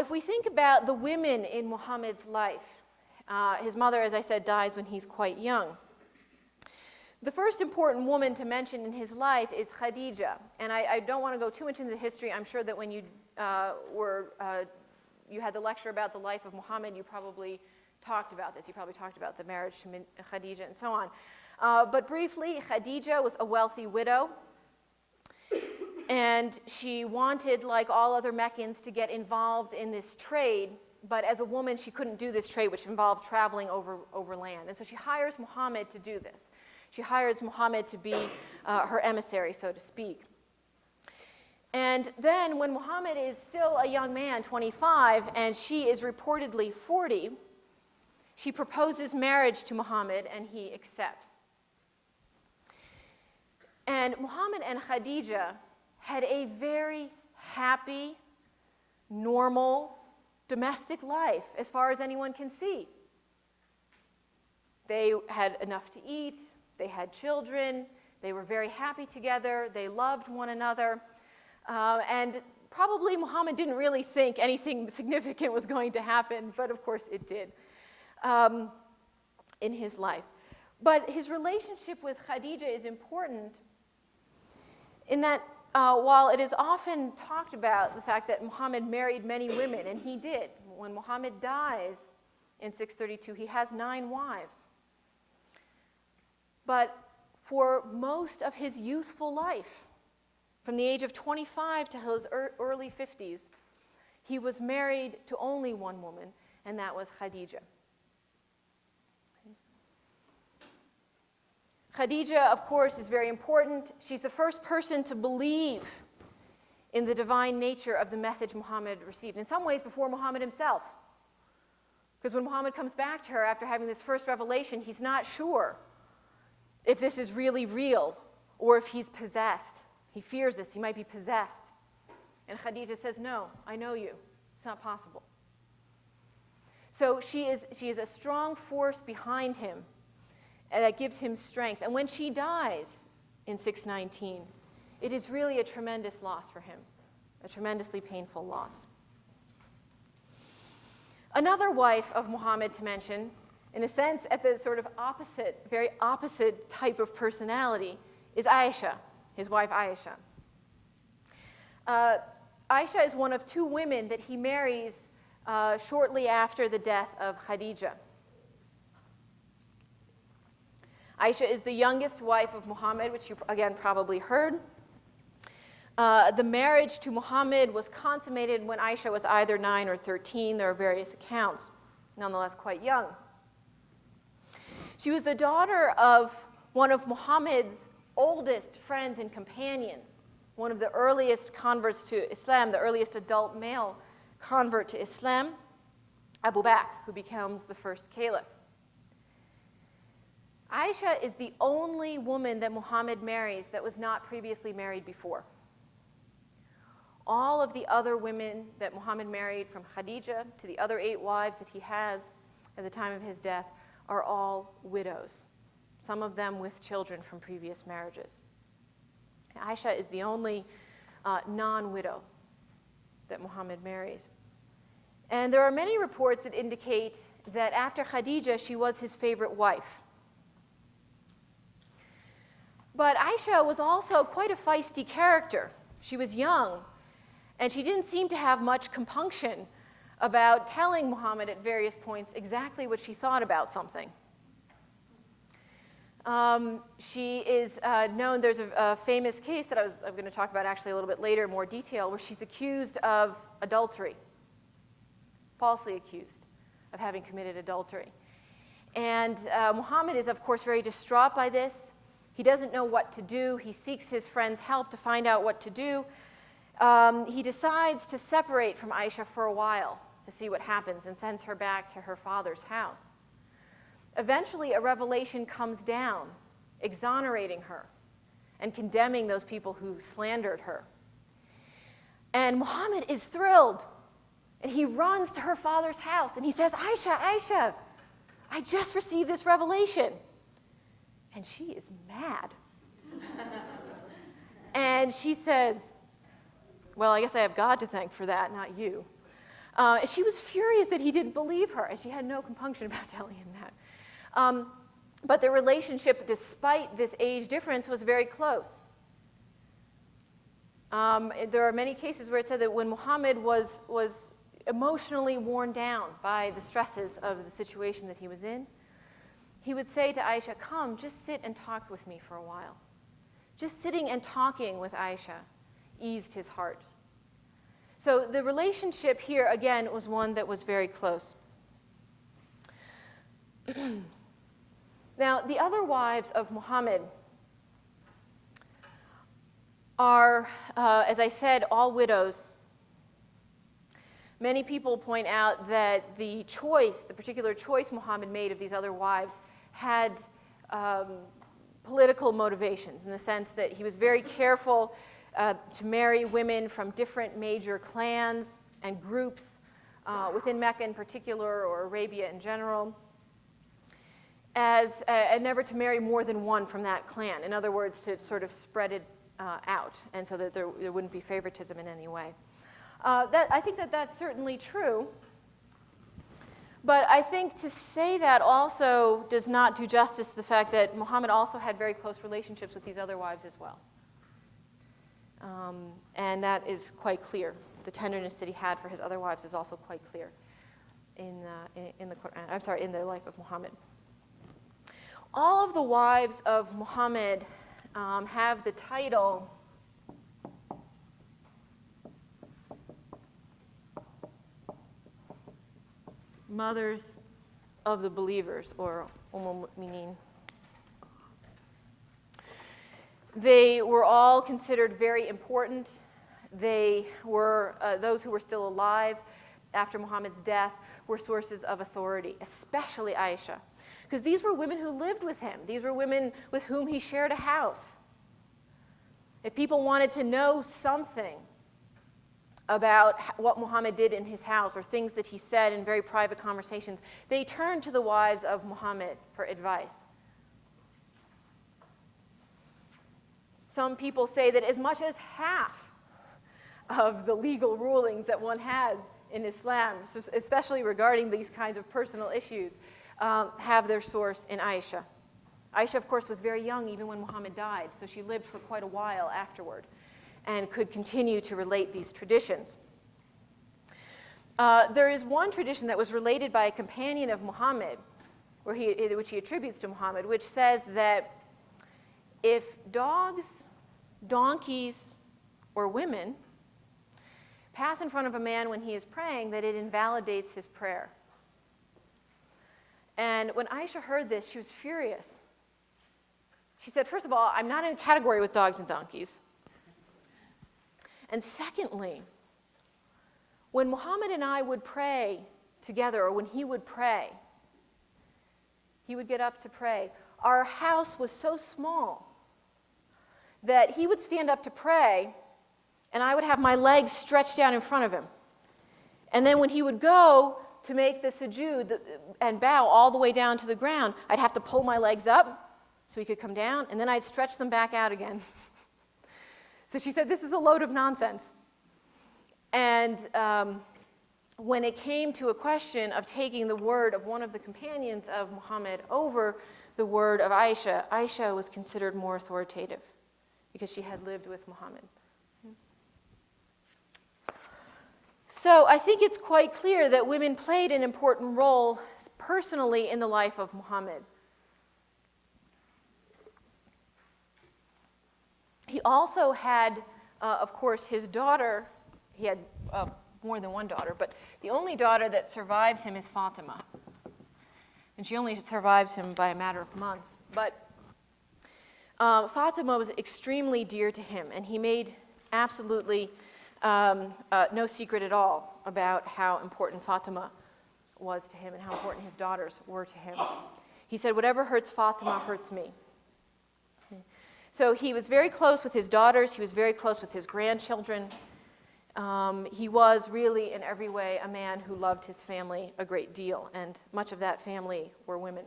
if we think about the women in Muhammad's life, his mother, as I said, dies when he's quite young. The first important woman to mention in his life is Khadijah. And I don't want to go too much into the history. I'm sure that when you you had the lecture about the life of Muhammad, you probably talked about this. You probably talked about the marriage to Khadijah and so on. But briefly, Khadijah was a wealthy widow. And she wanted, like all other Meccans, to get involved in this trade. But as a woman, she couldn't do this trade, which involved traveling over land. And so she hires Muhammad to do this. She hires Muhammad to be her emissary, so to speak. And then when Muhammad is still a young man, 25, and she is reportedly 40, she proposes marriage to Muhammad, and he accepts. And Muhammad and Khadijah had a very happy, normal, domestic life, as far as anyone can see. They had enough to eat, they had children, they were very happy together, they loved one another, and probably Muhammad didn't really think anything significant was going to happen, but of course it did in his life. But his relationship with Khadijah is important in that while it is often talked about the fact that Muhammad married many women, and he did. When Muhammad dies in 632, he has 9 wives. But for most of his youthful life, from the age of 25 to his early 50s, he was married to only one woman, and that was Khadijah. Khadijah, of course, is very important. She's the first person to believe in the divine nature of the message Muhammad received, in some ways before Muhammad himself. Because when Muhammad comes back to her after having this first revelation, he's not sure if this is really real or if he's possessed. He fears this. He might be possessed. And Khadijah says, no, I know you. It's not possible. So she is a strong force behind him that gives him strength. And when she dies in 619, it is really a tremendous loss for him, a tremendously painful loss. Another wife of Muhammad to mention, in a sense at the sort of opposite, very opposite type of personality, is Ayesha, his wife Ayesha. Ayesha is one of 2 women that he marries shortly after the death of Khadijah. Ayesha is the youngest wife of Muhammad, which you again probably heard. The marriage to Muhammad was consummated when Ayesha was either 9 or 13. There are various accounts, nonetheless quite young. She was the daughter of one of Muhammad's oldest friends and companions, one of the earliest converts to Islam, the earliest adult male convert to Islam, Abu Bakr, who becomes the first caliph. Ayesha is the only woman that Muhammad marries that was not previously married before. All of the other women that Muhammad married, from Khadijah to the other 8 wives that he has at the time of his death, are all widows, some of them with children from previous marriages. Ayesha is the only non-widow that Muhammad marries. And there are many reports that indicate that after Khadijah, she was his favorite wife. But Ayesha was also quite a feisty character. She was young, and she didn't seem to have much compunction about telling Muhammad at various points exactly what she thought about something. She is known, there's a famous case that I'm going to talk about actually a little bit later in more detail, where she's accused of adultery, falsely accused of having committed adultery. And Muhammad is, of course, very distraught by this. He doesn't know what to do. He seeks his friend's help to find out what to do. He decides to separate from Ayesha for a while to see what happens and sends her back to her father's house. Eventually, a revelation comes down, exonerating her and condemning those people who slandered her. And Muhammad is thrilled, and he runs to her father's house, and he says, Ayesha, Ayesha, I just received this revelation. And she is mad. And she says, well, I guess I have God to thank for that, not you. She was furious that he didn't believe her, and she had no compunction about telling him that. But the relationship, despite this age difference, was very close. There are many cases where it said that when Muhammad was emotionally worn down by the stresses of the situation that he was in, he would say to Ayesha, "Come, just sit and talk with me for a while." Just sitting and talking with Ayesha eased his heart. So the relationship here, again, was one that was very close. Now, the other wives of Muhammad are, as I said, all widows. Many people point out that the particular choice Muhammad made of these other wives had political motivations, in the sense that he was very careful to marry women from different major clans and groups within Mecca in particular, or Arabia in general, and never to marry more than one from that clan. In other words, to sort of spread it out, and so that there wouldn't be favoritism in any way. I think that that's certainly true, but I think to say that also does not do justice to the fact that Muhammad also had very close relationships with these other wives as well. And that is quite clear. The tenderness that he had for his other wives is also quite clear in the Quran. I'm sorry, in the life of Muhammad. All of the wives of Muhammad have the title Mothers of the Believers, or Ummul Momineen. They were all considered very important. They were, those who were still alive after Muhammad's death, were sources of authority, especially Ayesha. Because these were women who lived with him. These were women with whom he shared a house. If people wanted to know something about what Muhammad did in his house, or things that he said in very private conversations, they turned to the wives of Muhammad for advice. Some people say that as much as half of the legal rulings that one has in Islam, especially regarding these kinds of personal issues, have their source in Ayesha. Ayesha, of course, was very young even when Muhammad died, so she lived for quite a while afterward and could continue to relate these traditions. There is one tradition that was related by a companion of Muhammad, which he attributes to Muhammad, which says that if dogs, donkeys, or women pass in front of a man when he is praying, that it invalidates his prayer. And when Ayesha heard this, she was furious. She said, first of all, I'm not in a category with dogs and donkeys. And secondly, when Muhammad and I would pray together, or when he would pray, he would get up to pray. Our house was so small that he would stand up to pray, and I would have my legs stretched out in front of him. And then when he would go to make the sujood and bow all the way down to the ground, I'd have to pull my legs up so he could come down, and then I'd stretch them back out again. So she said, this is a load of nonsense. And when it came to a question of taking the word of one of the companions of Muhammad over the word of Ayesha, Ayesha was considered more authoritative because she had lived with Muhammad. So I think it's quite clear that women played an important role personally in the life of Muhammad. He also had, of course, his daughter. He had more than one daughter, but the only daughter that survives him is Fatimah. And she only survives him by a matter of months. But Fatimah was extremely dear to him, and he made absolutely no secret at all about how important Fatimah was to him and how important his daughters were to him. He said, whatever hurts Fatimah hurts me. So he was very close with his daughters. He was very close with his grandchildren. He was really, in every way, a man who loved his family a great deal, and much of that family were women.